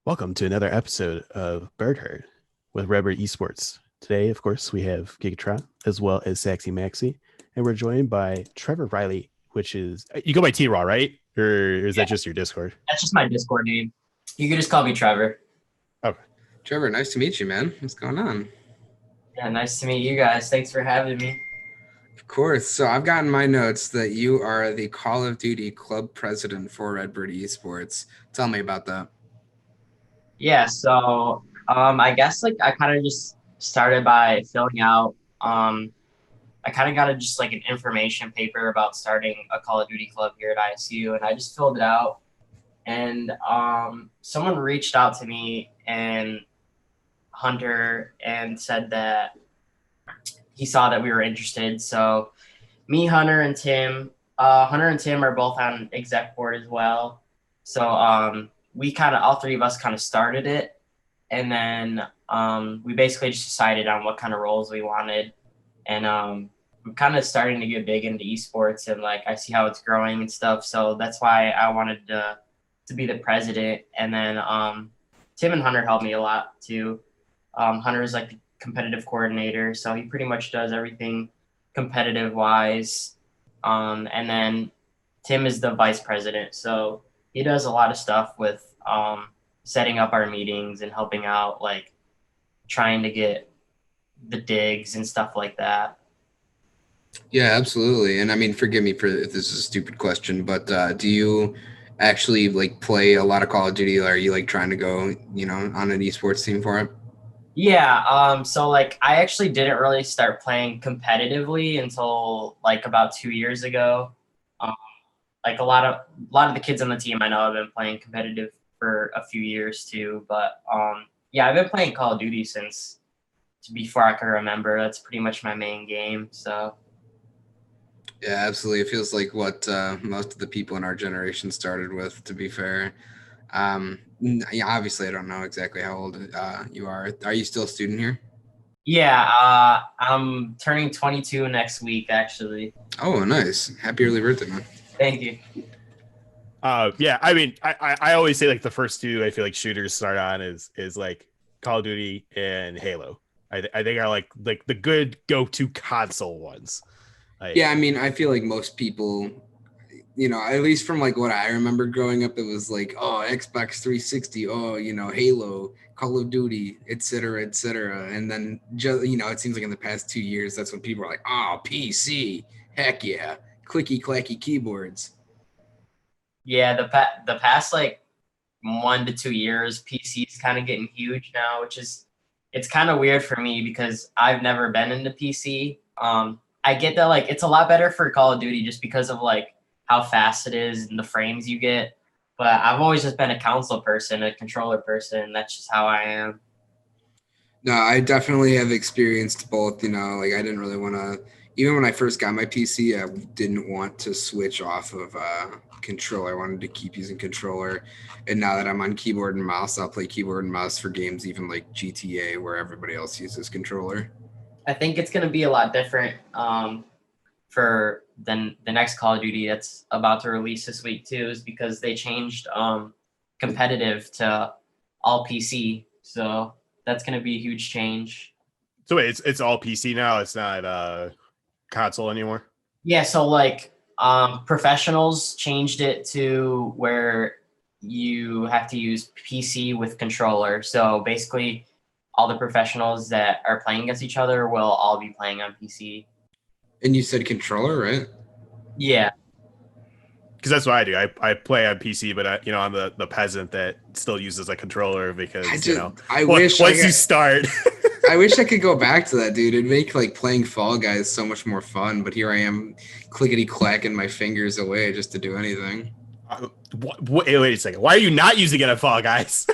Welcome to another episode of Bird Herd with Redbird Esports. Today, of course, we have Gigatron as well as Saxy Maxi, and we're joined by Trevor Riley, which is you go by T Raw, right? Or is that just your Discord? That's just my Discord name. You can just call me Trevor. Okay. Trevor, nice to meet you, man. What's going on? Yeah, nice to meet you guys. Thanks for having me. Of course. So I've gotten my notes that you are the Call of Duty club president for Redbird Esports. Tell me about that. Yeah, so I guess I kind of just started by filling out. I kind of got just an information paper about starting a Call of Duty club here at ISU, and I just filled it out. And someone reached out to me and Hunter and said that he saw that we were interested. So me, Hunter, and Tim are both on exec board as well. So we all three of us kind of started it. And then we basically just decided on what kind of roles we wanted. And I'm kind of starting to get big into esports, and I see how it's growing and stuff. So that's why I wanted to be the president. And then Tim and Hunter helped me a lot too. Hunter is the competitive coordinator, so he pretty much does everything competitive wise. And then Tim is the vice president, so he does a lot of stuff with setting up our meetings and helping out, trying to get the digs and stuff like that. Yeah, absolutely. And I mean, forgive me for if this is a stupid question, but do you actually play a lot of Call of Duty? Are you trying to go, on an esports team for it? Yeah, so I actually didn't really start playing competitively until about 2 years ago. A lot of the kids on the team I know have been playing competitive for a few years too. But yeah, I've been playing Call of Duty since before I can remember. That's pretty much my main game. So Yeah, absolutely. It feels like what most of the people in our generation started with, to be fair. Yeah, obviously, I don't know exactly how old you are. Are you still a student here? yeah, I'm turning 22 next week, actually. Oh, nice. Happy early birthday, man. Thank you. Yeah, I mean, I always say the first two I feel like shooters start on is Call of Duty and Halo. I think are like the good go-to console ones. Yeah, I mean, I feel like most people, at least from what I remember growing up, it was Xbox 360, Halo, Call of Duty, et cetera, et cetera. And then just it seems like in the past 2 years, that's when people are like, oh, PC, heck yeah, clicky clacky keyboards. Yeah, the past 1 to 2 years, PC is kind of getting huge now, which is it's kind of weird for me because I've never been into PC. I get that it's a lot better for Call of Duty just because of how fast it is and the frames you get. But I've always just been a console person, a controller person. That's just how I am. No, I definitely have experienced both. I didn't really want to, even when I first got my PC, I didn't want to switch off of controller. I wanted to keep using controller. And now that I'm on keyboard and mouse, I'll play keyboard and mouse for games even like GTA, where everybody else uses controller. I think it's going to be a lot different for the next Call of Duty that's about to release this week too, is because they changed competitive to all PC. So that's going to be a huge change. So wait, it's all PC now. It's not console anymore. Yeah. So professionals changed it to where you have to use PC with controller. So basically, all the professionals that are playing against each other will all be playing on PC. And you said controller, right? Yeah. Because that's what I do. I play on PC, but I'm the peasant that still uses a controller because once you start. I wish I could go back to that, dude. It'd make playing Fall Guys so much more fun. But here I am, clickety clacking my fingers away just to do anything. Wait a second. Why are you not using it on Fall Guys?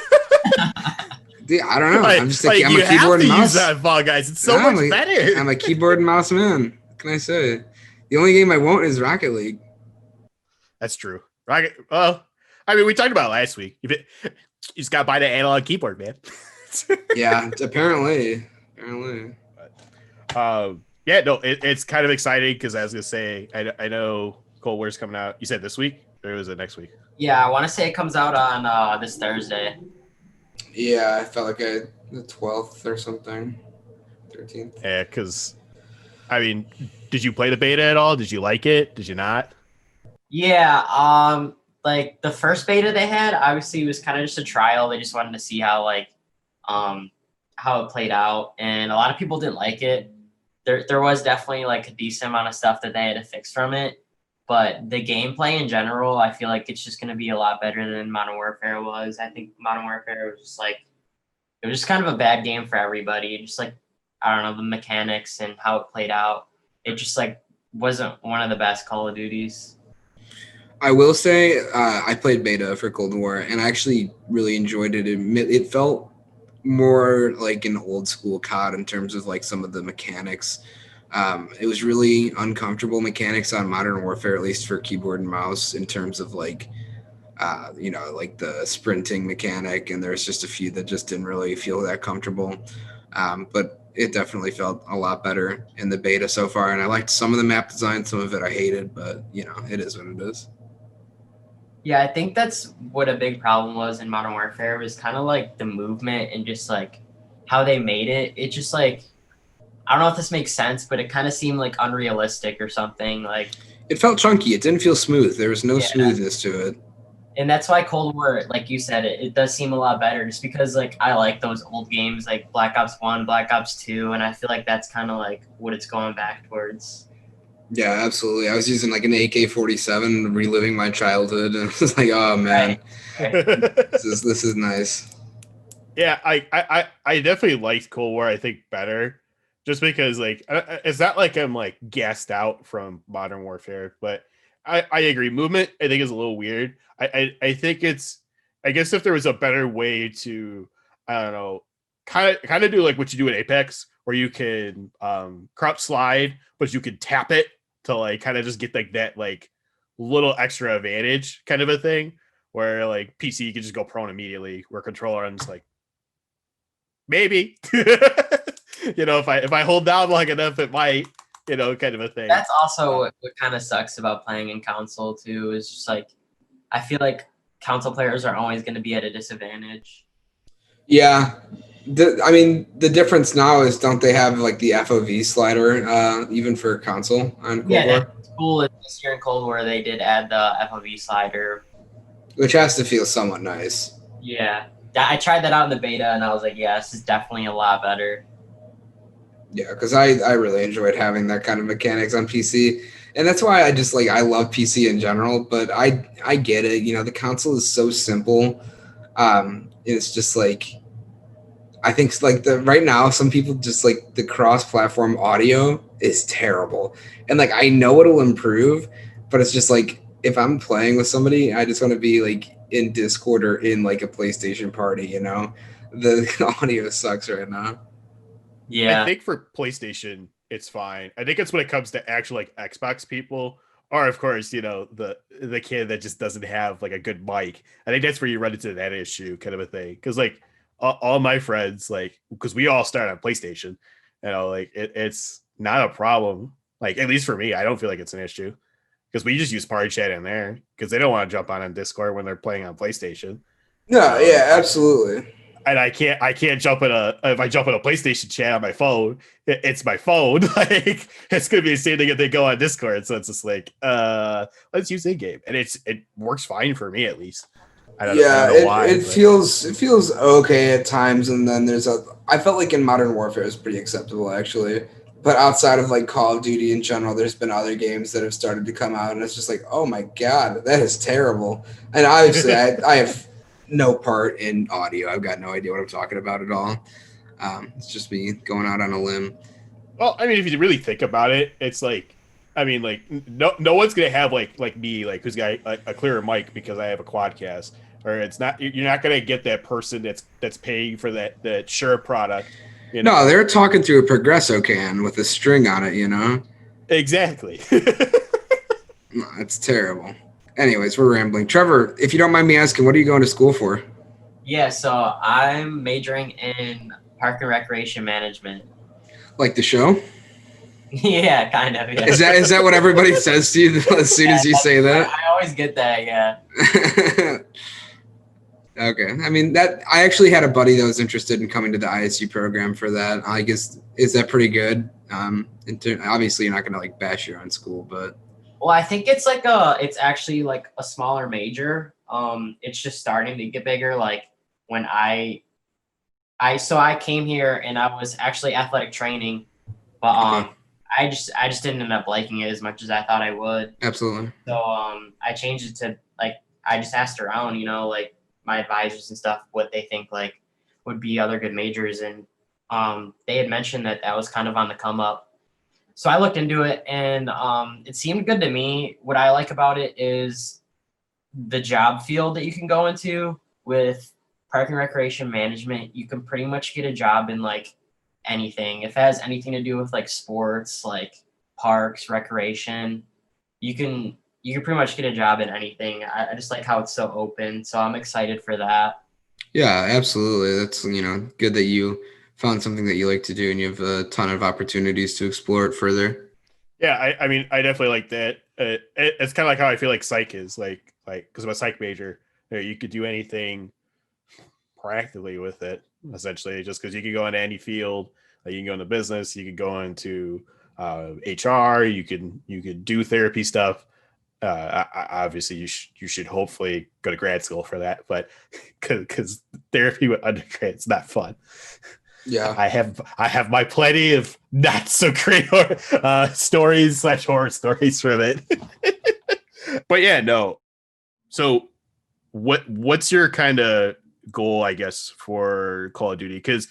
Dude, I don't know. I'm just I'm a keyboard and mouse. Use that Fall Guys. It's so much better. I'm a keyboard and mouse man. What can I say? The only game I won't is Rocket League. That's true. Rocket. Well, I mean, we talked about it last week. You just got to buy the analog keyboard, man. Yeah, apparently. Yeah, no, it's kind of exciting because I was gonna say I know Cold War's coming out. You said this week or was it next week? Yeah, I want to say it comes out on this Thursday. Yeah, I felt like the 12th or something, 13th. Yeah, because I mean, did you play the beta at all? Did you like it? Did you not? Yeah, like the first beta they had, obviously was kind of just a trial. They just wanted to see um, how it played out, and a lot of people didn't like it. There was definitely like a decent amount of stuff that they had to fix from it, but the gameplay in general, I feel like it's just going to be a lot better than Modern Warfare was. I think Modern Warfare was just like it was just kind of a bad game for everybody. Just like I don't know the mechanics and how it played out. It just like wasn't one of the best Call of Duties. I will say I played beta for Cold War, and I actually really enjoyed it. It felt more like an old school COD in terms of like some of the mechanics. It was really uncomfortable mechanics on Modern Warfare, at least for keyboard and mouse, in terms of like like the sprinting mechanic, and there's just a few that just didn't really feel that comfortable. But it definitely felt a lot better in the beta so far, and I liked some of the map design, some of it I hated, but it is what it is. Yeah, I think that's what a big problem was in Modern Warfare was kind of like the movement and just like how they made it. It just like I don't know if this makes sense, but it kind of seemed like unrealistic or something. Like It felt chunky. It didn't feel smooth. There was no yeah, smoothness to it. and that's why Cold War, like you said, it does seem a lot better just because like I like those old games like Black Ops 1, Black Ops 2, and I feel like that's kind of like what it's going back towards. Yeah, absolutely. I was using like an AK-47, reliving my childhood, and it's like, oh man, Right. this is nice. Yeah, I definitely liked Cold War. I think better, just because like it's not like I'm like gassed out from Modern Warfare, but I agree. Movement I think is a little weird. I think it's I guess if there was a better way to I don't know kind of do like what you do in Apex, where you can crop slide, but you can tap it to like kind of just get like that like little extra advantage kind of a thing. Where like PC you can just go prone immediately, where controller runs like maybe if I hold down long enough it might kind of a thing. That's also what kind of sucks about playing in console too is just like I feel like console players are always going to be at a disadvantage. Yeah, I mean the difference now is don't they have like the FOV slider even for console on Cold War? That's cool. This year in Cold War they did add the FOV slider, Which has to feel somewhat nice. Yeah, I tried that out in the beta and I was like, yeah, this is definitely a lot better. Yeah, because I really enjoyed having that kind of mechanics on PC. And that's why I just like I love PC in general, but I get it. The console is so simple. It's just like I think like the right now some people just like the cross-platform audio is terrible. And like I know it'll improve, but it's just like if I'm playing with somebody, I just want to be like in Discord or in like a PlayStation party, The audio sucks right now. Yeah. I think for PlayStation it's fine. I think it's when it comes to actual like Xbox people, or of course the kid that just doesn't have like a good mic. I think that's where you run into that issue kind of a thing, because like all my friends, like because we all start on PlayStation, like it's not a problem, like at least for me. I don't feel like it's an issue because we just use party chat in there because they don't want to jump on Discord when they're playing on PlayStation. No, yeah, absolutely. And I can't jump in if I jump in a PlayStation chat on my phone, it's my phone. Like it's gonna be the same thing if they go on Discord. So it's just like, let's use in-game, and it works fine for me at least. I don't know why. It feels okay at times, and then I felt like in Modern Warfare it was pretty acceptable actually. But outside of like Call of Duty in general, there's been other games that have started to come out, and it's just like, oh my god, that is terrible. And obviously, I have no part in audio. I've got no idea what I'm talking about at all. It's just me going out on a limb. Well, I mean, if you really think about it, it's like, I mean, like no one's gonna have like me, like who's got a clearer mic because I have a quadcast, or it's not. You're not gonna get that person that's paying for that Shure product. No, they're talking through a Progresso can with a string on it. Exactly. No, it's terrible. Anyways, we're rambling. Trevor, if you don't mind me asking, what are you going to school for? Yeah, so I'm majoring in park and recreation management. Like the show? Yeah, kind of. Yeah. Is that what everybody says to you as soon as you say that? I always get that. Yeah. Okay. I mean, that I actually had a buddy that was interested in coming to the ISU program for that. I guess, is that pretty good? Obviously you're not going to like bash your own school, but Well, I think it's it's actually like a smaller major. It's just starting to get bigger. Like when I came here and I was actually athletic training, but okay. I just didn't end up liking it as much as I thought I would. Absolutely. So I changed it to like I just asked around, like my advisors and stuff what they think like would be other good majors, and they had mentioned that was kind of on the come up. So I looked into it, and it seemed good to me. What I like about it is the job field that you can go into with park and recreation management. You can pretty much get a job in like anything. If it has anything to do with like sports, like parks, recreation, you can pretty much get a job in anything. I just like how it's so open. So I'm excited for that. Yeah, absolutely. That's, good that you found something that you like to do and you have a ton of opportunities to explore it further. Yeah, I mean, I definitely like that. It's kind of like how I feel like psych is like because I'm a psych major, you could do anything practically with it essentially, just because you could go into any field. You can go into business, you could go into HR, you could do therapy stuff. Obviously, you should hopefully go to grad school for that, but because therapy with undergrad is not fun. Yeah. I have my plenty of not so great stories / horror stories from it. But yeah, no. So what's your kind of goal, I guess, for Call of Duty? Because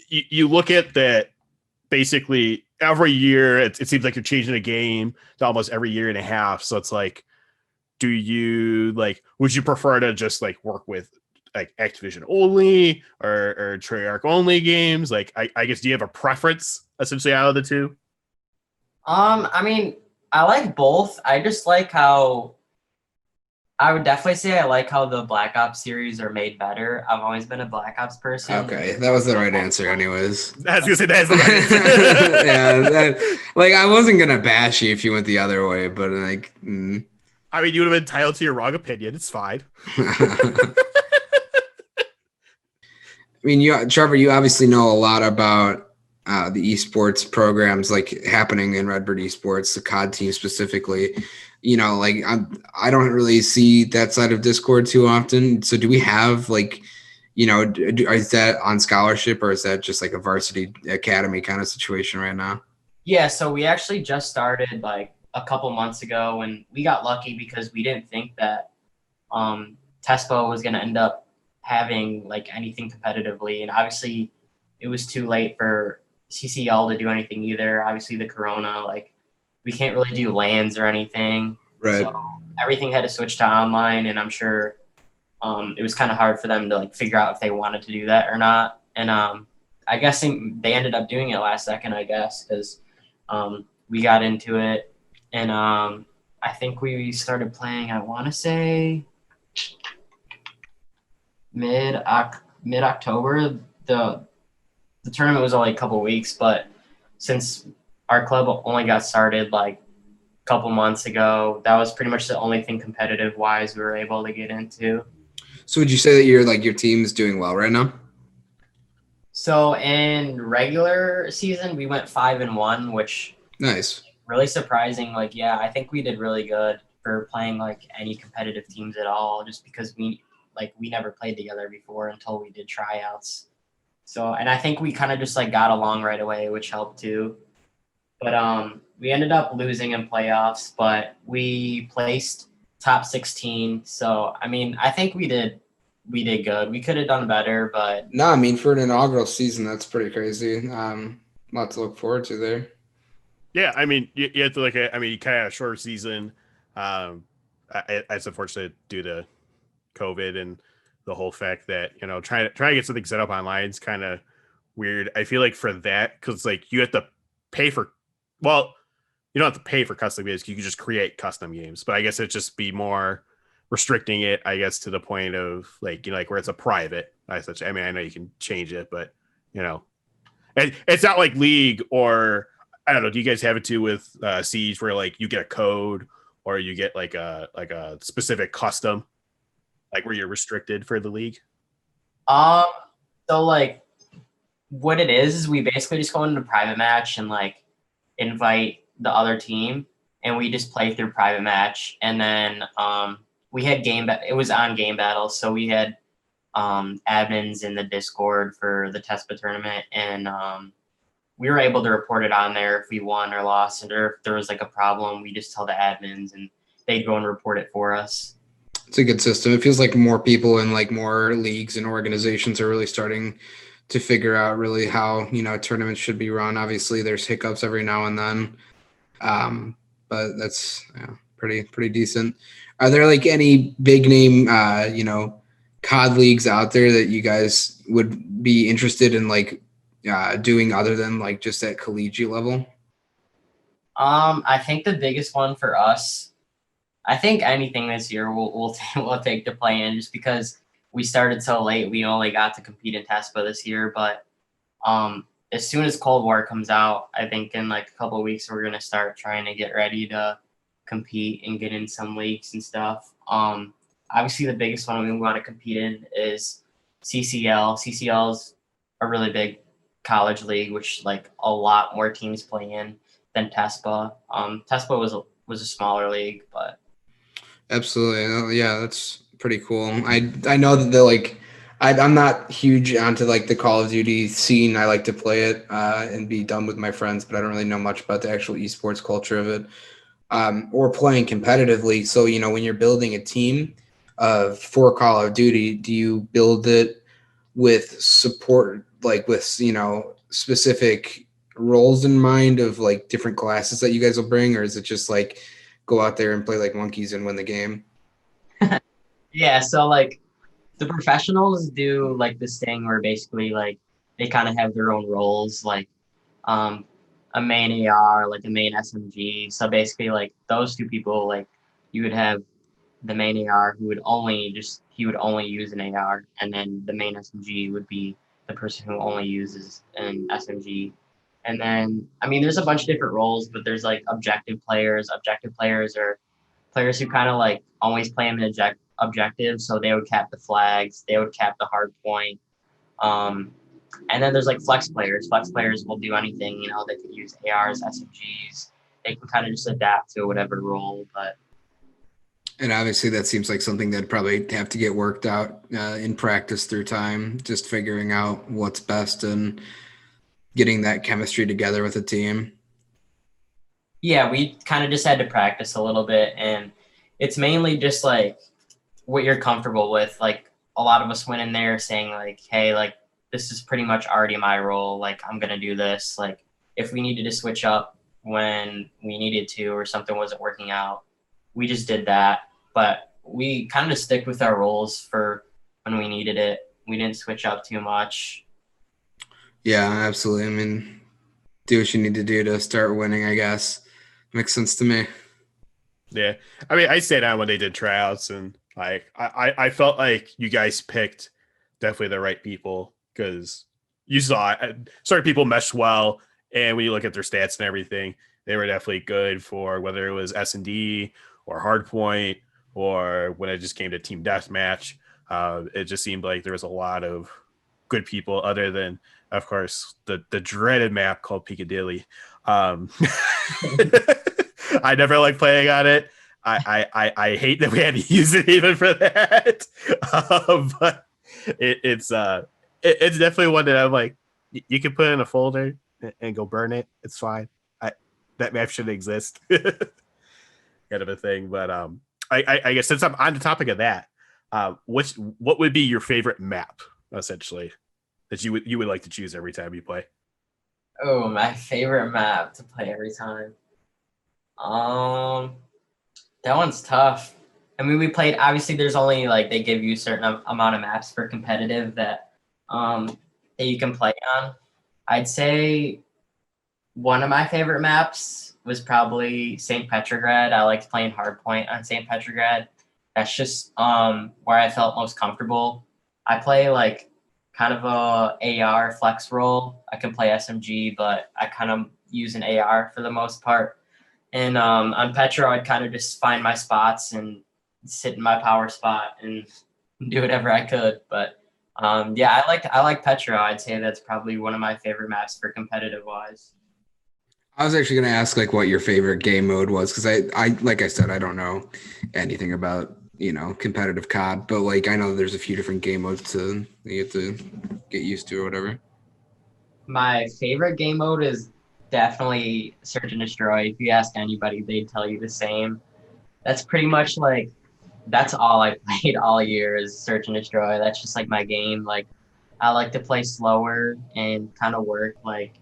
you look at that basically every year, it seems like you're changing a game to almost every year and a half. So it's like, would you prefer to just like work with like Activision only or Treyarch only games? Like, I guess, do you have a preference essentially out of the two? I mean, I like both. I just like how I would definitely say I like how the Black Ops series are made better. I've always been a Black Ops person. Okay, that was the right answer anyways. I was gonna say that's the right answer. Yeah, I wasn't gonna bash you if you went the other way, but like I mean, you would have been entitled to your wrong opinion. It's fine. I mean, Trevor, you obviously know a lot about the esports programs like happening in Redbird Esports, the COD team specifically. Like I don't really see that side of Discord too often. So do we have like, is that on scholarship or is that just like a varsity academy kind of situation right now? Yeah, so we actually just started like a couple months ago, and we got lucky because we didn't think that TESPO was going to end up having like anything competitively, and obviously it was too late for CCL to do anything either. Obviously the corona, like we can't really do LANs or anything, Right. so everything had to switch to online, and I'm sure it was kind of hard for them to like figure out if they wanted to do that or not. And I guess they ended up doing it last second, I guess, because we got into it, and I think we started playing, I want to say mid October. The tournament was only a couple weeks, but since our club only got started like a couple months ago, that was pretty much the only thing competitive wise we were able to get into. So would you say that your team is doing well right now? So in regular season, we went 5-1, which Nice. Really surprising. Like, yeah, I think we did really good for playing like any competitive teams at all, just because we never played together before until we did tryouts. So, and I think we kind of just like got along right away, which helped too. But we ended up losing in playoffs, but we placed top 16. So, I mean, I think we did good. We could have done better, but No, I mean for an inaugural season, that's pretty crazy. Lot to look forward to there. Yeah, I mean, you have to look at. I mean, you kind of had a shorter season. It's unfortunate due to COVID and the whole fact that trying to get something set up online is kind of weird. I feel like for that, because like you have to pay for. Well, you don't have to pay for custom games. You can just create custom games, but I guess it'd just be more restricting it. I guess to the point of like like where it's a private. I mean, I know you can change it, but and it's not like League or. I don't know. Do you guys have it too with Siege, where like you get a code or you get like a specific custom? Like, were you restricted for the league? Um, so like what it is we basically just go into a private match and like invite the other team and we just play through private match. And then we had it was on game battles, so we had admins in the Discord for the TESPA tournament, and we were able to report it on there if we won or lost, and if there was like a problem, we just tell the admins and they'd go and report it for us. It's a good system. It feels like more people in like more leagues and organizations are really starting to figure out really how, tournaments should be run. Obviously there's hiccups every now and then. But that's pretty decent. Are there like any big name, COD leagues out there that you guys would be interested in like doing other than like just at collegiate level? I think the biggest one for us, I think anything this year we'll take to play in, just because we started so late. We only got to compete in TESPA this year, but as soon as Cold War comes out, I think in like a couple of weeks we're gonna start trying to get ready to compete and get in some leagues and stuff. Obviously the biggest one we want to compete in is CCL. CCL is a really big college league, which like a lot more teams play in than TESPA. TESPA was a smaller league, but absolutely, yeah, that's pretty cool. I know that they're like. I'm not huge onto like the Call of Duty scene. I like to play it and be done with my friends, but I don't really know much about the actual esports culture of it or playing competitively. So, when you're building a team for Call of Duty, do you build it with support, like with, specific roles in mind of like different classes that you guys will bring? Or is it just like go out there and play like monkeys and win the game? yeah, so like the professionals do like this thing where basically like they kind of have their own roles, like a main AR, like a main SMG. So basically like those two people, like you would have the main AR who would only use an AR, and then the main SMG would be the person who only uses an SMG. And then I mean there's a bunch of different roles, but there's like objective players. Objective players are players who kind of like always play them in objective, so they would cap the flags, they would cap the hard point. And then there's like flex players. Flex players will do anything, they can use ARs, SMGs. They can kind of just adapt to whatever role. But and obviously that seems like something that'd probably have to get worked out in practice through time, just figuring out what's best and getting that chemistry together with a team. yeah, we kind of just had to practice a little bit, and it's mainly just like what you're comfortable with. Like a lot of us went in there saying like, hey, like this is pretty much already my role. Like I'm gonna do this. Like if we needed to switch up when we needed to or something wasn't working out, we just did that. But we kind of stick with our roles for when we needed it. We didn't switch up too much. Yeah, absolutely. I mean, do what you need to do to start winning, I guess. Makes sense to me. Yeah. I mean, I stayed on when they did tryouts, and like I felt like you guys picked definitely the right people, because you saw certain people mesh well, and when you look at their stats and everything, they were definitely good for whether it was S&D or hardpoint, or when it just came to team deathmatch. It just seemed like there was a lot of good people, other than, of course, the dreaded map called Piccadilly. I never like playing on it. I hate that we had to use it even for that. But it's definitely one that I'm like, you can put it in a folder and go burn it. It's fine. That map shouldn't exist. Kind of a thing. But I guess since I'm on the topic of that, what would be your favorite map, essentially, that you would like to choose every time you play? Oh, my favorite map to play every time. That one's tough. I mean, we played. Obviously, there's only like they give you a certain amount of maps for competitive that you can play on. I'd say one of my favorite maps was probably St. Petrograd. I liked playing hardpoint on St. Petrograd. That's just where I felt most comfortable. I play like kind of a AR flex role. I can play SMG, but I kind of use an AR for the most part. And on Petro, I'd kind of just find my spots and sit in my power spot and do whatever I could. But yeah, I like Petra. I'd say that's probably one of my favorite maps for competitive wise. I was actually going to ask like what your favorite game mode was because I like I said I don't know anything about competitive COD, but like I know there's a few different game modes to you have to get used to or whatever. My favorite game mode is definitely Search and Destroy. If you ask anybody, they'd tell you the same. That's pretty much like that's all I played all year is Search and Destroy. That's just like my game. Like I like to play slower and kind of work like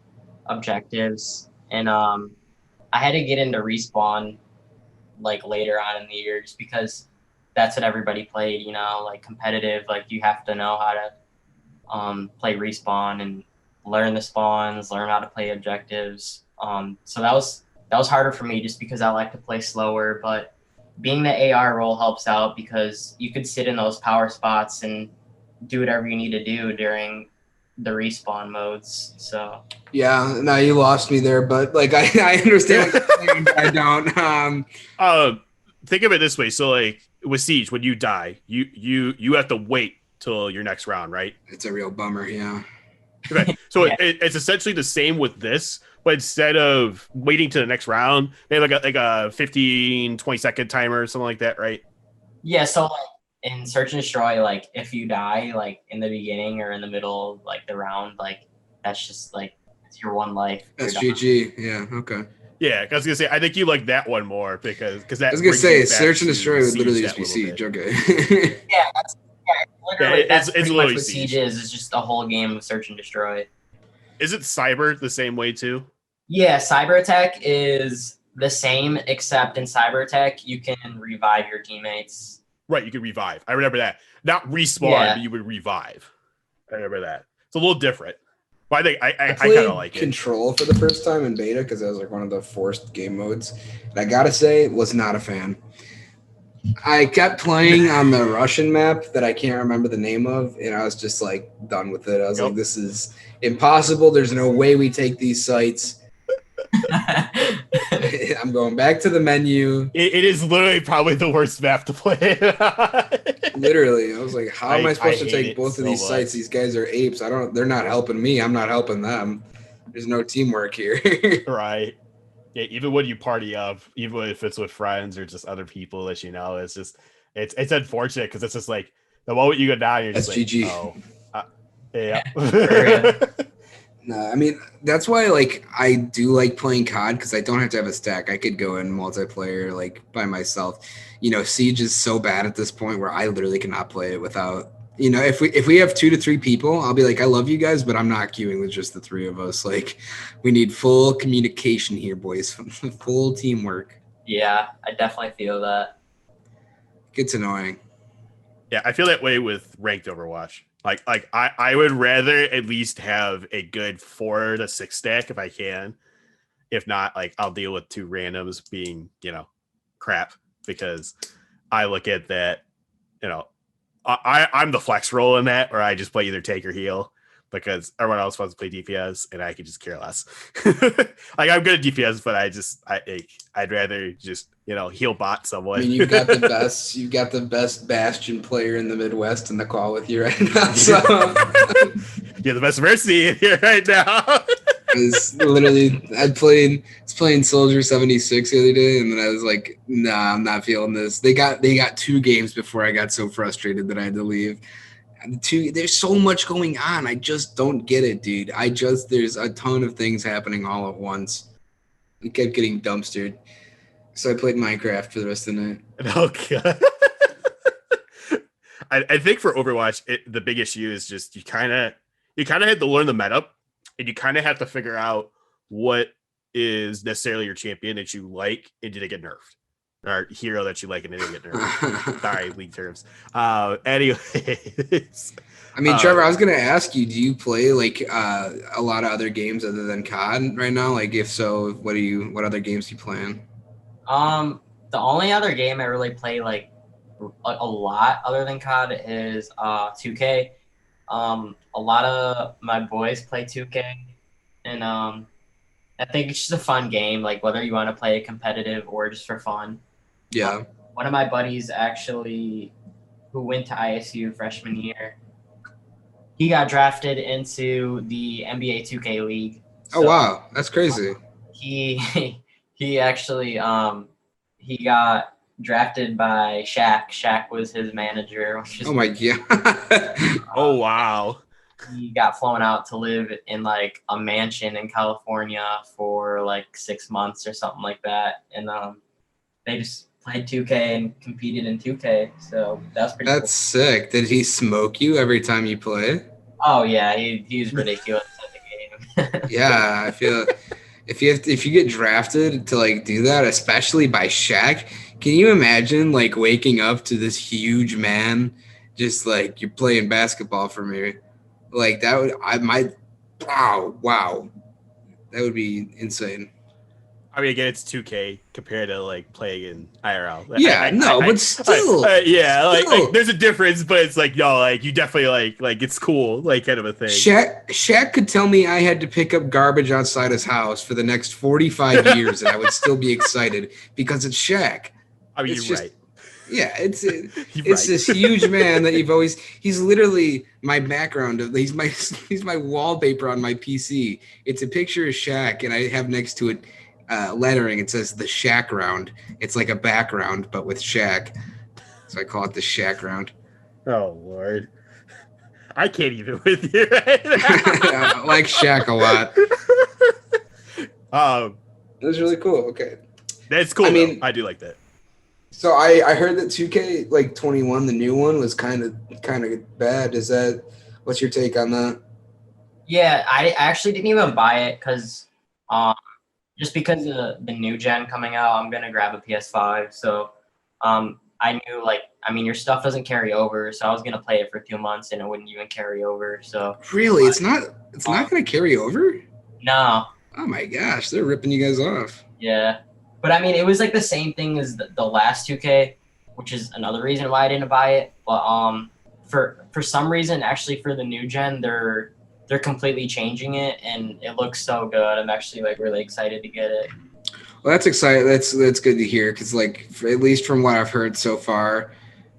objectives. And I had to get into respawn like later on in the year just because that's what everybody played, like competitive, like you have to know how to play respawn and learn the spawns, learn how to play objectives. So that was harder for me just because I like to play slower, but being the AR role helps out because you could sit in those power spots and do whatever you need to do during the respawn modes. So Yeah, no, you lost me there, but like I understand what you're saying, but I don't. Think of it this way. So like with Siege, when you die, you have to wait till your next round, right? It's a real bummer, yeah. Okay. So Yeah. it's essentially the same with this, but instead of waiting to the next round, they have like a 15, 20-second timer or something like that, right? Yeah, so like in Search and Destroy, like if you die like in the beginning or in the middle of like the round, like that's just like it's your one life. You're done. SGG, yeah, okay. Yeah, I was gonna say I think you like that one more because that I was gonna brings say you back Search and to Destroy would Siege literally that just be little Siege, bit. okay. Yeah, literally that's it's pretty much literally what Siege. Siege is. It's just a whole game of Search and Destroy. Is it Cyber the same way too? Yeah, Cyber Attack is the same except in Cyber Attack you can revive your teammates. Right, you could revive. I remember that. Not respawn, Yeah. but you would revive. I remember that. It's a little different. But I think I kind played of like it. Control for the first time in beta because that was like one of the forced game modes. And I gotta say, was not a fan. I kept playing on the Russian map that I can't remember the name of, and I was just like done with it. I was like, this is impossible. There's no way we take these sites. I'm going back to the menu. It is literally probably the worst map to play. Literally, I was like, how am I supposed to hate take it both of so these much. sites? These guys are apes. They're not helping me. I'm not helping them. There's no teamwork here. Right. Yeah, even when you party up, even if it's with friends or just other people that it's just it's unfortunate because it's just like the moment you go down, you're just SGG. like, oh, yeah. No, I mean that's why like I do like playing COD because I don't have to have a stack. I could go in multiplayer like by myself. Siege is so bad at this point where I literally cannot play it without. If we have 2 to 3 people, I'll be like, I love you guys, but I'm not queuing with just the 3 of us. Like, we need full communication here, boys. Full teamwork. Yeah, I definitely feel that. It's annoying. Yeah, I feel that way with ranked Overwatch. Like I would rather at least have a good 4 to 6 stack if I can. If not, like I'll deal with 2 randoms being, crap because I look at that, I'm the flex role in that, or I just play either take or heal because everyone else wants to play DPS and I could just care less. Like I'm good at DPS, but I'd rather just heal bot someone. I mean, you've got the best Bastion player in the Midwest in the call with you right now. So you're the best Mercy in here right now. It's literally I was playing Soldier 76 the other day, and then I was like, nah, I'm not feeling this. They got 2 games before I got so frustrated that I had to leave. There's so much going on. I just don't get it, dude. There's a ton of things happening all at once. I kept getting dumpstered. So I played Minecraft for the rest of the night. Okay. I think for Overwatch, the big issue is just you kind of had to learn the meta, and you kind of have to figure out what is necessarily your champion that you like and did it get nerfed, or hero that you like and didn't get nerfed. Sorry, league terms. Anyways. I mean, Trevor, I was gonna ask you, do you play like a lot of other games other than COD right now? Like, if so, what other games do you playing? The only other game I really play like a lot other than COD is 2K. A lot of my boys play 2K, and I think it's just a fun game. Like whether you want to play it competitive or just for fun. Yeah. One of my buddies actually, who went to ISU freshman year. He got drafted into the NBA 2K League. Oh wow, that's crazy. He actually he got drafted by Shaq. Shaq was his manager. Which is Oh my god. Oh wow. He got flown out to live in like a mansion in California for like 6 months or something like that, and they just played 2K and competed in 2K. So that's pretty. That's sick. Did he smoke you every time you play? Oh yeah, he was ridiculous at the game. Yeah, I feel if you get drafted to like do that, especially by Shaq, can you imagine like waking up to this huge man just like you're playing basketball for me? Like that would wow. That would be insane. I mean, again, it's 2K compared to like playing in IRL. Yeah, but still, like there's a difference, but it's like no, like you definitely like it's cool, like kind of a thing. Shaq could tell me I had to pick up garbage outside his house for the next 45 years, and I would still be excited because it's Shaq. I mean, it's you're just, right. Yeah, it's right. this huge man that he's literally my background of he's my wallpaper on my PC. It's a picture of Shaq, and I have next to it lettering. It says the Shaq round. It's like a background, but with Shaq. So I call it the Shaq round. Oh Lord, I can't even with you. Right now. I like Shaq a lot. It was really cool. Okay, that's cool. I mean, I do like that. So I heard that 2K like 21, the new one, was kind of bad. What's your take on that? Yeah, I actually didn't even buy it because just because of the new gen coming out, I'm gonna grab a PS5. So I knew your stuff doesn't carry over, so I was gonna play it for 2 months and it wouldn't even carry over. So really, it's not gonna carry over? No. Oh my gosh, they're ripping you guys off. Yeah. But I mean, it was like the same thing as the last 2K, which is another reason why I didn't buy it. But for some reason, actually for the new gen, they're completely changing it, and it looks so good. I'm actually like really excited to get it. Well, that's exciting. That's good to hear because like at least from what I've heard so far,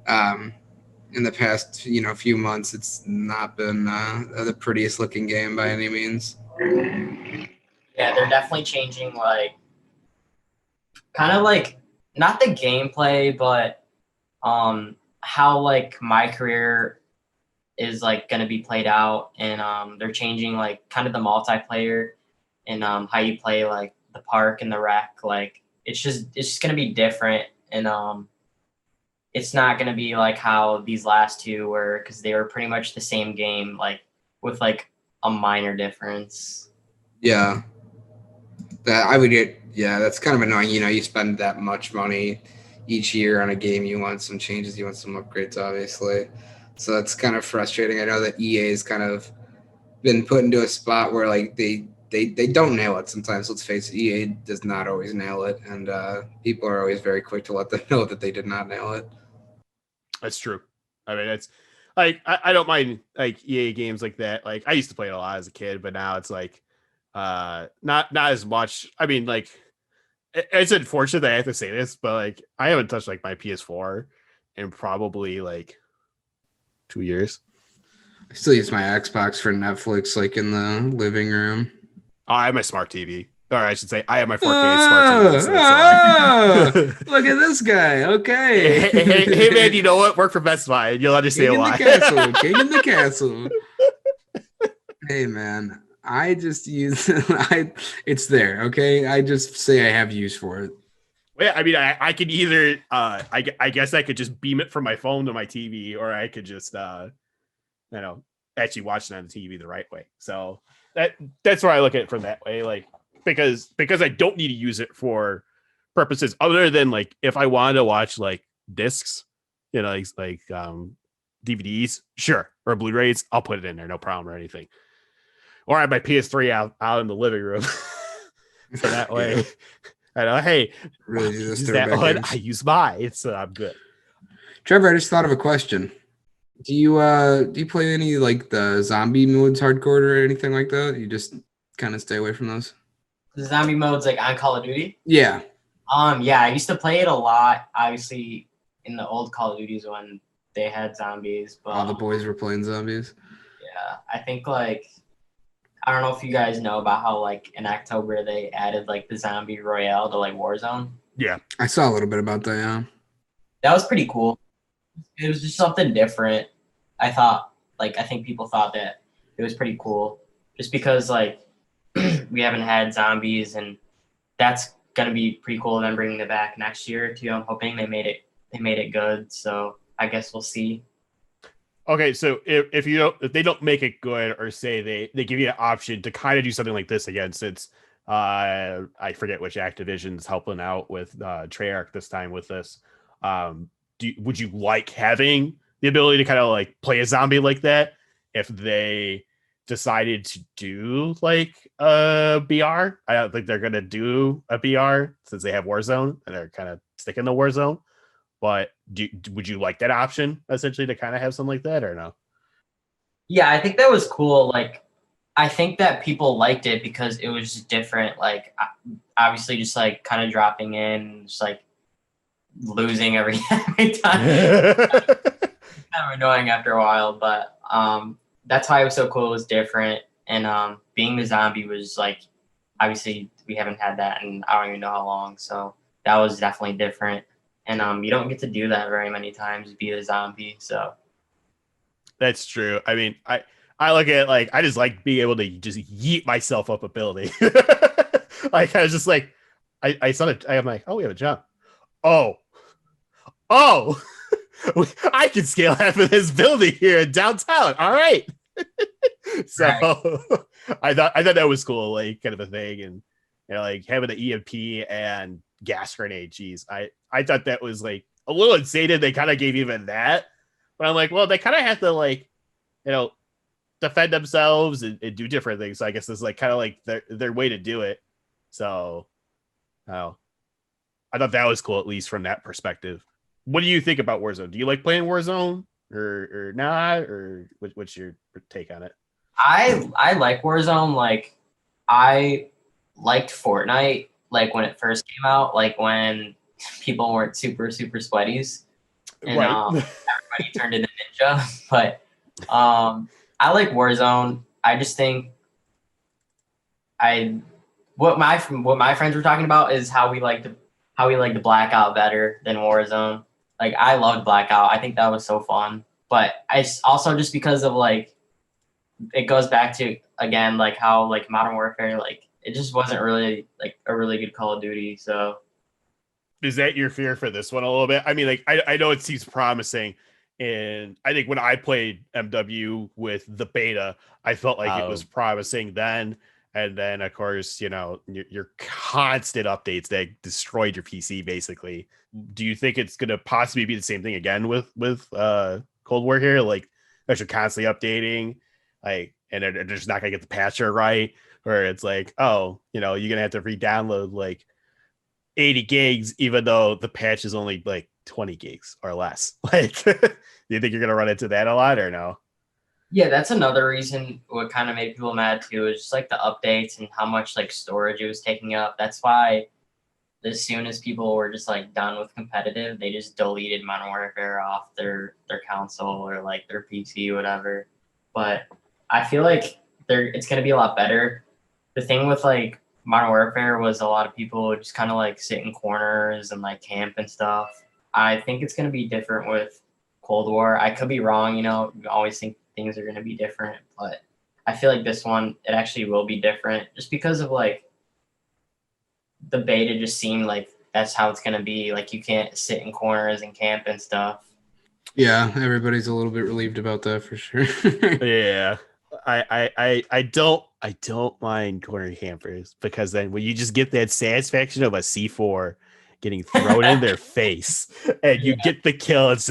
in the past few months, it's not been the prettiest looking game by any means. Yeah, they're definitely changing like. Kind of like not the gameplay, but how like my career is like gonna be played out, and they're changing like kind of the multiplayer and how you play like the park and the rec. Like it's just gonna be different, and it's not gonna be like how these last two were, because they were pretty much the same game, like with like a minor difference. Yeah, that I would get. Yeah, that's kind of annoying. You spend that much money each year on a game. You want some changes. You want some upgrades, obviously. So that's kind of frustrating. I know that EA has kind of been put into a spot where like they don't nail it sometimes. Let's face it, EA does not always nail it, and people are always very quick to let them know that they did not nail it. That's true. I mean, it's like I don't mind like EA games like that. Like I used to play it a lot as a kid, but now it's like not as much. I mean, like it's unfortunate that I have to say this, but like I haven't touched like my PS4 in probably like 2 years. I still use my Xbox for Netflix, like in the living room. Oh, I have my smart TV. Or I should say I have my 4K smart TV. So Look at this guy. Okay. Hey man, you know what? Work for Best Buy and you'll understand why. King in the castle. Hey man. I just use it's there, okay? I just say I have use for it. Well, yeah, I mean, I could either I guess I could just beam it from my phone to my TV, or I could just actually watch it on the TV the right way. So that's where I look at it from that way, like because I don't need to use it for purposes other than like if I wanted to watch like discs, like DVDs, sure, or Blu-rays, I'll put it in there, no problem or anything. Or I have my PS3 out in the living room. So that way, I know, hey, really use that one. Games. I use mine, so I'm good. Trevor, I just thought of a question. Do you play any like the zombie modes hardcore or anything like that? You just kind of stay away from those? The zombie modes like on Call of Duty? Yeah. Yeah, I used to play it a lot, obviously in the old Call of Duties when they had zombies, but All the boys were playing zombies. yeah, I think like I don't know if you guys know about how like in October they added like the zombie royale to like Warzone. Yeah. I saw a little bit about that. Yeah. That was pretty cool. It was just something different. I think people thought that it was pretty cool just because like we haven't had zombies, and that's gonna be pretty cool. Them bringing it back next year too. I'm hoping they made it good. So I guess we'll see. Okay, so if they don't make it good, or say they give you an option to kind of do something like this again, since I forget which Activision's helping out with Treyarch this time with this. Would you like having the ability to kind of like play a zombie like that if they decided to do like a BR? I don't think they're gonna do a BR since they have Warzone and they're kind of sticking to Warzone. But would you like that option essentially to kind of have something like that or no? Yeah, I think that was cool. Like, I think that people liked it because it was just different. Like, obviously, just like kind of dropping in, just like losing every time. Kind of annoying after a while, but that's why it was so cool. It was different, and being the zombie was like, obviously, we haven't had that, and I don't even know how long. So that was definitely different, and you don't get to do that very many times. Be a zombie, so. That's true. I mean, I look at it like I just like being able to just yeet myself up a building. Like I was just like, I saw it. I'm like, oh, we have a jump. Oh, I can scale half of this building here in downtown. All right. So right. I thought that was cool, like kind of a thing, and like having the EMP and gas grenade. Geez, I thought that was like a little insane. They kind of gave even that. But I'm like, well, they kind of have to like, defend themselves and do different things. So I guess this is like kind of like their way to do it. So, I thought that was cool, at least from that perspective. What do you think about Warzone? Do you like playing Warzone or not? Or what's your take on it? I like Warzone. Like, I liked Fortnite, like when it first came out, like when people weren't super sweaties. And right. Everybody turned into Ninja. But I like Warzone. I just think what my friends were talking about is how we like the Blackout better than Warzone. Like, I loved Blackout. I think that was so fun. But I also, just because of like, it goes back to again like how like Modern Warfare, like it just wasn't really like a really good Call of Duty. So is that your fear for this one a little bit? I mean, like I know it seems promising, and I think when I played MW with the beta, I felt like it was promising then. And then, of course, your constant updates that destroyed your PC, basically. Do you think it's going to possibly be the same thing again with Cold War here? Like, that you're constantly updating, like, and they're just not going to get the patcher right, or it's like, oh, you're going to have to re-download like 80 gigs, even though the patch is only like 20 gigs or less. Like, do you think you're going to run into that a lot or no? Yeah, that's another reason what kind of made people mad too, is just like the updates and how much like storage it was taking up. That's why as soon as people were just like done with competitive, they just deleted Modern Warfare off their console or like their PC, whatever. But I feel like it's gonna be a lot better. The thing with like Modern Warfare was a lot of people would just kind of like sit in corners and like camp and stuff. I think it's gonna be different with Cold War. I could be wrong, you always think things are going to be different, but I feel like this one, it actually will be different just because of like the beta just seemed like that's how it's going to be. Like, you can't sit in corners and camp and stuff. Yeah, everybody's a little bit relieved about that for sure. Yeah. I don't mind corner campers, because then when you just get that satisfaction of a C4 getting thrown in their face and you get the kill, it's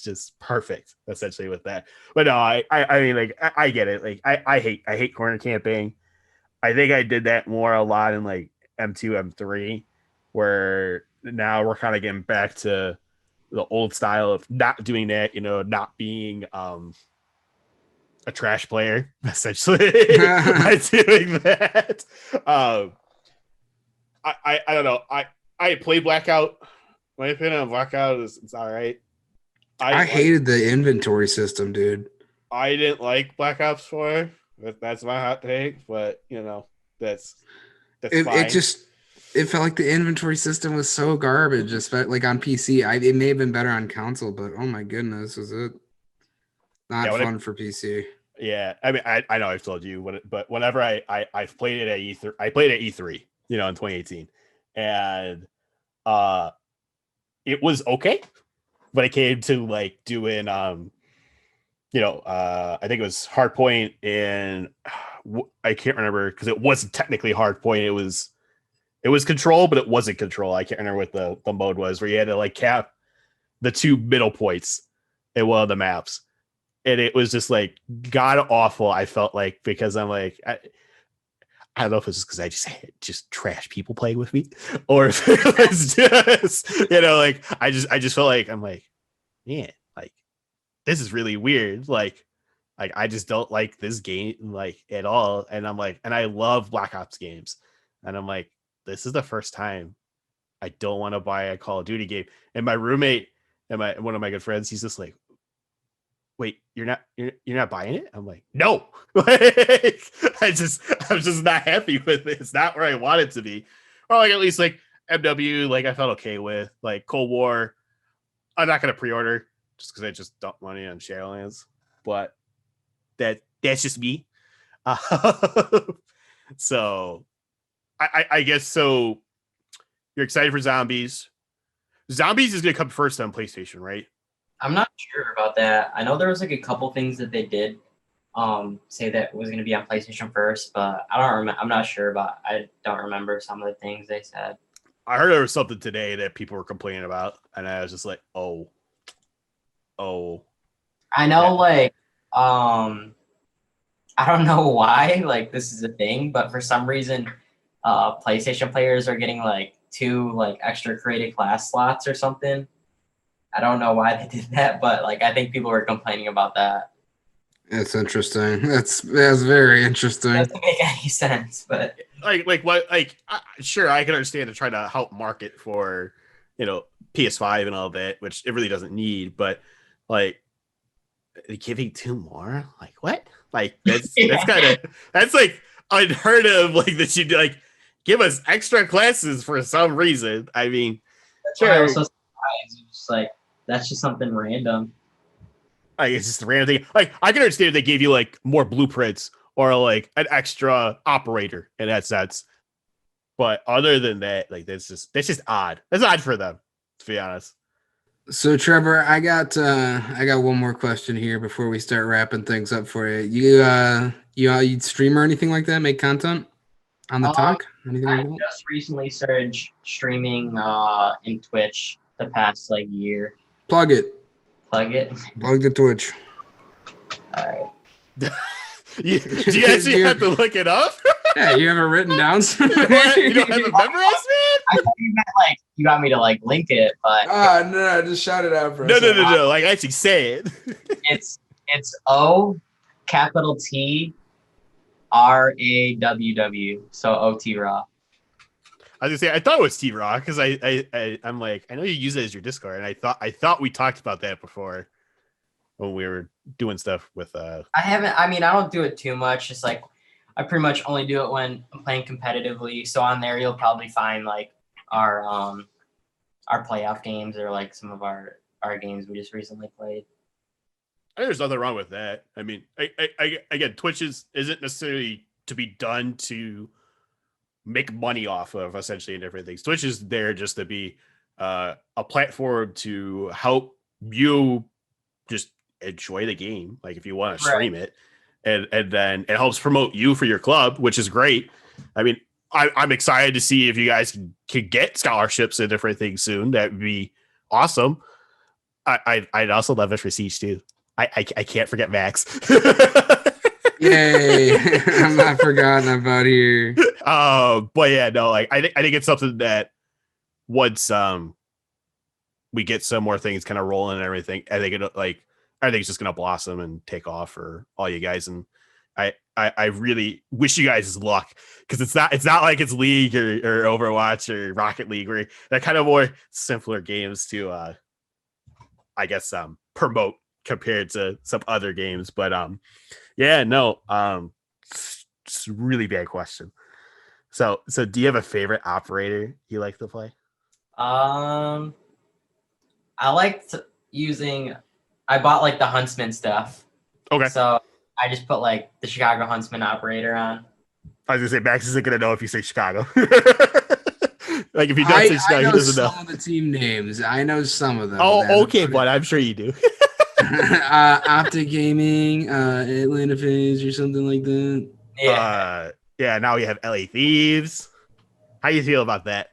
just perfect, essentially, with that. But no, I mean, like, I get it. Like, I hate corner camping. I think I did that more a lot in like M2, M3, where now we're kind of getting back to the old style of not doing that, not being a trash player, essentially, by doing that. I don't know. I played Blackout my opinion on Blackout is it's all right. I hated the inventory system, dude. I didn't like Black Ops 4. That's my hot take, but that's fine. It felt like the inventory system was so garbage, especially like on PC. It may have been better on console, but oh my goodness, was it not fun for PC? Yeah, I mean, I know I've told you, but whenever I've played it at E3, I played at E3, in 2018, and it was okay, but it came to like doing I think it was Hardpoint, and I can't remember because it wasn't technically Hardpoint. It was Control, but it wasn't Control. I can't remember what the mode was where you had to like cap the 2 middle points in one of the maps. And it was just like god awful. I felt like, because I'm like, I don't know if it's just because I just had just trash people playing with me, or if it was just, like I just felt like, I'm like, man, like this is really weird. Like I just don't like this game like at all. And I'm like, and I love Black Ops games, and I'm like, this is the first time I don't want to buy a Call of Duty game. And my roommate and one of my good friends, he's just like, wait, you're not buying it? I'm like, no. Like, I'm just not happy with it. It's not where I want it to be. Or like at least like MW, like I felt okay with. Like Cold War, I'm not gonna pre-order just because I just dump money on Shadowlands. But that's just me. So I guess so. You're excited for Zombies. Zombies is gonna come first on PlayStation, right? I'm not sure about that. I know there was like a couple things that they did say that was going to be on PlayStation first, but I don't remember. I'm not sure about. I don't remember some of the things they said. I heard there was something today that people were complaining about, and I was just like, oh. I know, like, I don't know why, like, this is a thing, but for some reason, PlayStation players are getting like 2 like extra creative class slots or something. I don't know why they did that, but like I think people were complaining about that. That's interesting. That's very interesting. It doesn't make any sense, but like what? Like sure, I can understand to try to help market for PS5 and all that, which it really doesn't need. But like giving 2 more, like what? Like that's that's like unheard of. Like that you like give us extra classes for some reason. I mean, that's sure. Why I was so surprised. Just like. That's just something random. Like it's just a random thing. Like I can understand if they gave you like more blueprints or like an extra operator in that sense. But other than that, like that's just odd. That's odd for them, to be honest. So Trevor, I got one more question here before we start wrapping things up for you. You stream or anything like that? Make content on the talk? Anything like that? I just recently started streaming in Twitch the past like year. Plug it. Plug the Twitch. All right. Do you actually have to look it up? Yeah, you have it written down somewhere. You don't have it memorized, man? I thought you meant like you got me to like link it, but no, just shout it out for us. No. Like actually say it. It's O capital T RAWW. So OT Raw. I was gonna say I thought it was T-Raw because I'm like, I know you use it as your Discord, and I thought we talked about that before when we were doing stuff with I don't do it too much. It's like I pretty much only do it when I'm playing competitively. So on there you'll probably find like our playoff games or like some of our games we just recently played. I think there's nothing wrong with that. I mean, I again, Twitch isn't necessarily to be done to make money off of, essentially, in different things. Twitch is there just to be a platform to help you just enjoy the game. Like if you want to stream it, and then it helps promote you for your club, which is great. I mean, I'm excited to see if you guys can get scholarships and different things soon. That would be awesome. I'd also love it for Siege too. I can't forget Max. Yay! I'm not forgotten about here. But yeah, no, like I think it's something that once we get some more things kind of rolling and everything, I think it's just gonna blossom and take off for all you guys. And I really wish you guys luck because it's not like it's League or Overwatch or Rocket League where they're kind of more simpler games to I guess promote compared to some other games. But yeah, no, it's a really bad question. So do you have a favorite operator you like to play? I liked using. I bought like the Huntsman stuff. Okay. So I just put like the Chicago Huntsman operator on. I was gonna say Max isn't gonna know if you say Chicago. Like if you don't say Chicago, I he know doesn't know. some of the team names. I know some of them. Oh, okay, but I'm sure you do. Optic Gaming, Atlanta Phase, or something like that. Yeah. Now we have LA Thieves. How do you feel about that?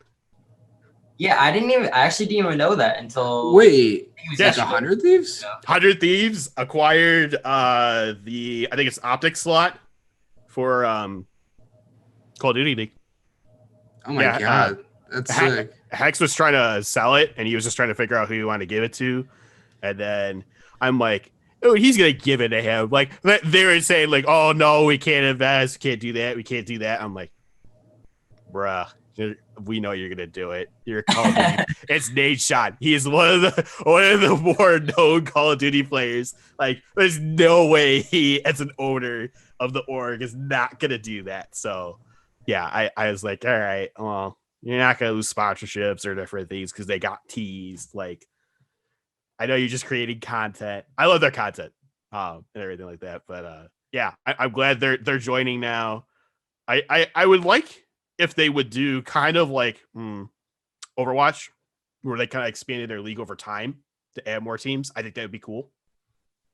Yeah, I actually didn't even know that until. Wait, was like yesterday. 100 Thieves? 100 Thieves acquired I think it's Optic slot for Call of Duty League. Oh my god, that's sick. Hex was trying to sell it, and he was just trying to figure out who he wanted to give it to. And then I'm like, oh, he's gonna give it to him. Like they were saying, like, oh no, we can't invest, we can't do that. I'm like, bruh, we know you're gonna do it. You're Call of Duty. It's Nate Shot. He is one of the more known Call of Duty players. Like, there's no way he, as an owner of the org, is not gonna do that. So, yeah, I was like, all right, well, you're not gonna lose sponsorships or different things because they got teased. Like, I know you're just creating content. I love their content, and everything like that. But yeah, I'm glad they're joining now. I would like if they would do kind of like Overwatch, where they kind of expanded their league over time to add more teams. I think that would be cool.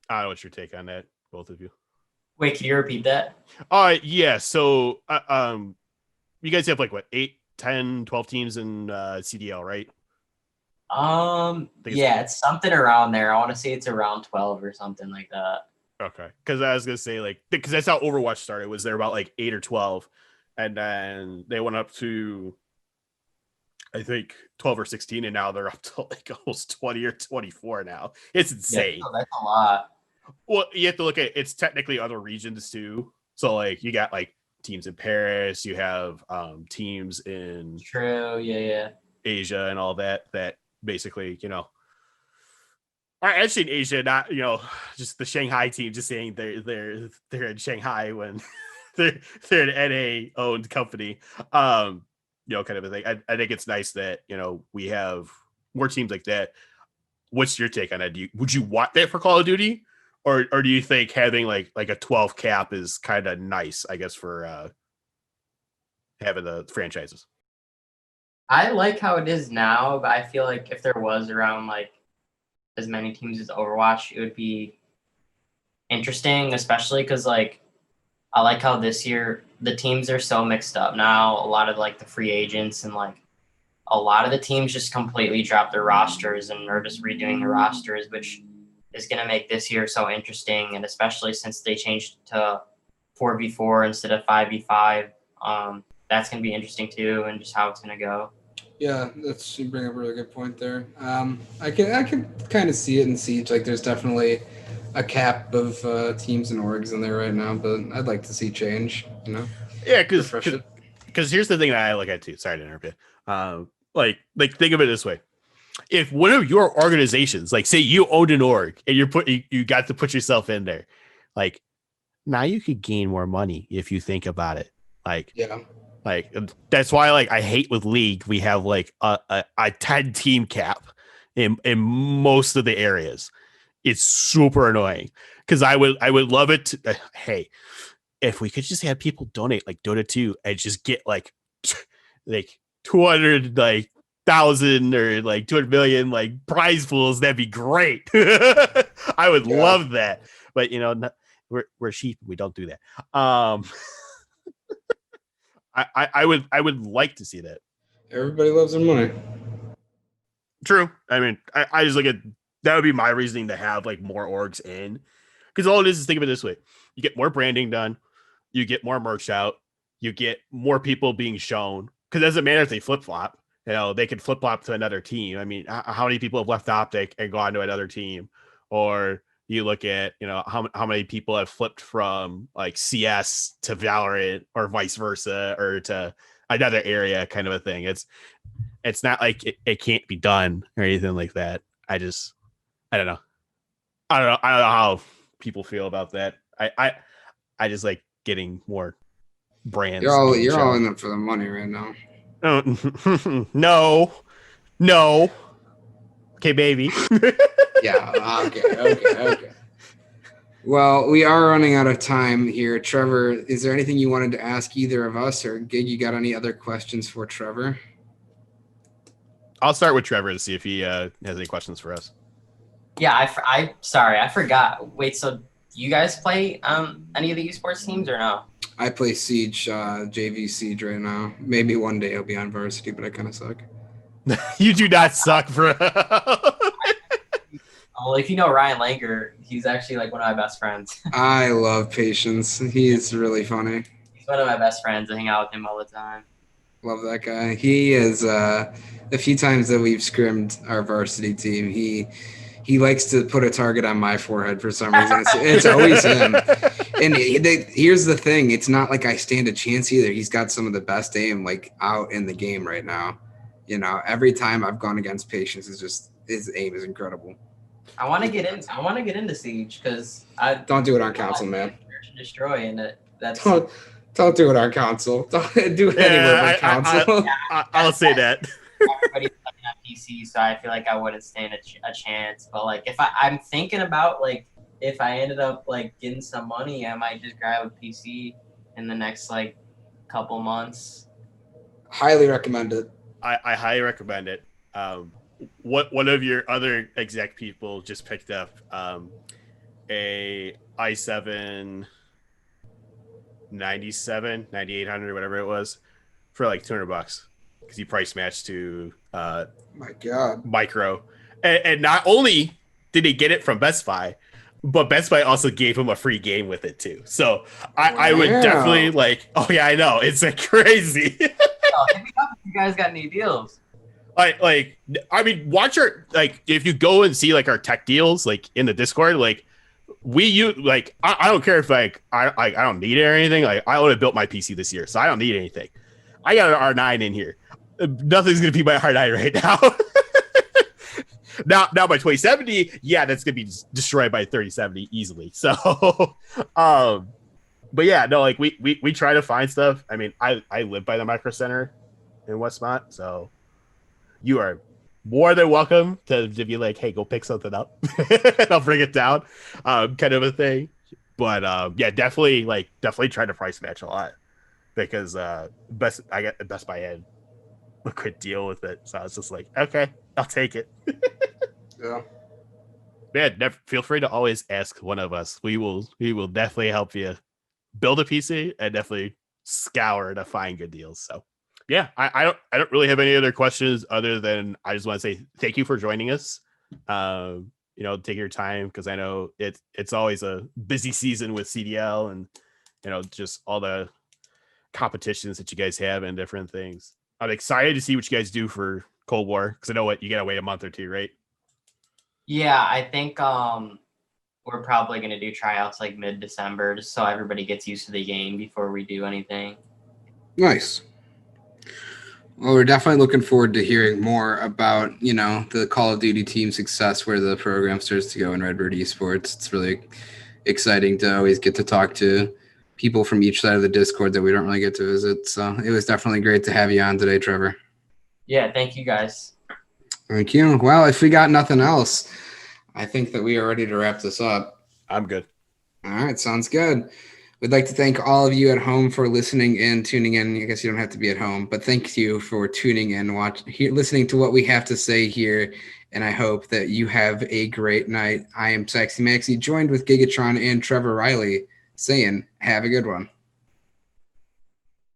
I don't know what's your take on that, both of you. Wait, can you repeat that? Yeah. So you guys have like what 8, 10, 12 teams in CDL, right? Yeah, it's something around there. I want to say it's around 12 or something like that. Okay, because I was gonna say like because that's how Overwatch started. Was there about like 8 or 12, and then they went up to I think 12 or 16, and now they're up to like almost 20 or 24 now. It's insane. Yeah, that's a lot. Well, you have to look at it's technically other regions too. So like you got like teams in Paris, you have teams in True, yeah. Asia and all that basically, actually in Asia, not just the Shanghai team just saying they're in Shanghai when they're an NA owned company. Kind of a thing. I think it's nice that we have more teams like that. What's your take on that? Would you want that for Call of Duty, or do you think having like a 12 cap is kind of nice? I guess for having the franchises. I like how it is now, but I feel like if there was around like as many teams as Overwatch, it would be interesting, especially because like I like how this year the teams are so mixed up now. A lot of like the free agents and like a lot of the teams just completely dropped their rosters and are just redoing the rosters, which is going to make this year so interesting. And especially since they changed to 4v4 instead of 5v5, that's going to be interesting too, and just how it's going to go. Yeah, you bring up a really good point there. I can kind of see it in Siege. Like, there's definitely a cap of teams and orgs in there right now, but I'd like to see change. Yeah, because here's the thing that I look at too. Sorry to interrupt you. Like think of it this way: if one of your organizations, like say you owned an org and you got to put yourself in there, like now you could gain more money if you think about it. Like yeah. Like that's why like I hate with League we have like a 10 team cap in most of the areas. It's super annoying because I would love it to, hey, if we could just have people donate like Dota 2 and just get like 200 like thousand or like 200 million like prize pools, that'd be great. I would love that, but we're sheep, we don't do that. I would like to see that. Everybody loves their money. True. I mean, I just look at that would be my reasoning to have like more orgs in, because all it is think of it this way: you get more branding done, you get more merch out, you get more people being shown. Because it doesn't matter if they flip flop. They could flip flop to another team. I mean, how many people have left Optic and gone to another team, or you look at, how many people have flipped from like CS to Valorant or vice versa or to another area kind of a thing. It's not like it can't be done or anything like that. I don't know. I don't know how people feel about that. I just like getting more brands. You're all in it for the money right now. No. Okay, baby. Yeah. Okay. Well, we are running out of time here. Trevor, is there anything you wanted to ask either of us, or Gig, you got any other questions for Trevor? I'll start with Trevor to see if he has any questions for us. Yeah, sorry, I forgot. Wait, so do you guys play any of the esports teams or no? I play Siege, JV Siege right now. Maybe one day I'll be on varsity, but I kind of suck. You do not suck, bro. Well, if you know Ryan Langer, he's actually like one of my best friends. I love Patience. He's really funny. He's one of my best friends. I hang out with him all the time. Love that guy. He is a few times that we've scrimmed our varsity team, he likes to put a target on my forehead for some reason. It's always him. And here's the thing. It's not like I stand a chance either. He's got some of the best aim like out in the game right now. Every time I've gone against Patience, his aim is incredible. I want to get into Siege because I don't do it on console, man. Destroy and that's don't do it on console. Don't do it anywhere but console. I'll say that. Everybody's playing on PC, so I feel like I wouldn't stand a chance. But like, if I'm thinking about like, if I ended up like getting some money, I might just grab a PC in the next like couple months. Highly recommend it. I highly recommend it. One of your other exec people just picked up a i7 9800 whatever it was for like $200 because he price matched to my God, Micro, and not only did he get it from Best Buy, but Best Buy also gave him a free game with it too. So I would definitely like. Oh yeah, I know, it's like crazy. Hit me up if you guys got any deals. I mean, watch our if you go and see like our tech deals like in the Discord, like we use like I don't care if I don't need it or anything. Like I would have built my PC this year, so I don't need anything. I got an R9 in here. Nothing's gonna be my R9 right now. now my 2070, yeah, that's gonna be destroyed by 3070 easily. So, but yeah, no, like we try to find stuff. I mean, I live by the Micro Center in Westmont, so you are more than welcome to be like, hey, go pick something up and I'll bring it down, kind of a thing. But yeah, definitely try to price match a lot because I got the Best Buy had a good deal with it, so I was just like, okay, I'll take it. Yeah, man, feel free to always ask one of us. We will definitely help you build a PC and definitely scour to find good deals. So yeah, I don't really have any other questions other than I just want to say thank you for joining us. Take your time because I know it's always a busy season with CDL and just all the competitions that you guys have and different things. I'm excited to see what you guys do for Cold War because I know you gotta wait a month or two, right? Yeah, I think we're probably gonna do tryouts like mid-December just so everybody gets used to the game before we do anything. Nice. Well, we're definitely looking forward to hearing more about, the Call of Duty team success, where the program starts to go in Redbird Esports. It's really exciting to always get to talk to people from each side of the Discord that we don't really get to visit. So it was definitely great to have you on today, Trevor. Yeah, thank you guys. Thank you. Well, if we got nothing else, I think that we are ready to wrap this up. I'm good. All right, sounds good. We'd like to thank all of you at home for listening and tuning in. I guess you don't have to be at home, but thank you for tuning in, listening to what we have to say here. And I hope that you have a great night. I am Sexy Maxie, joined with Gigatron and Trevor Riley, saying, have a good one.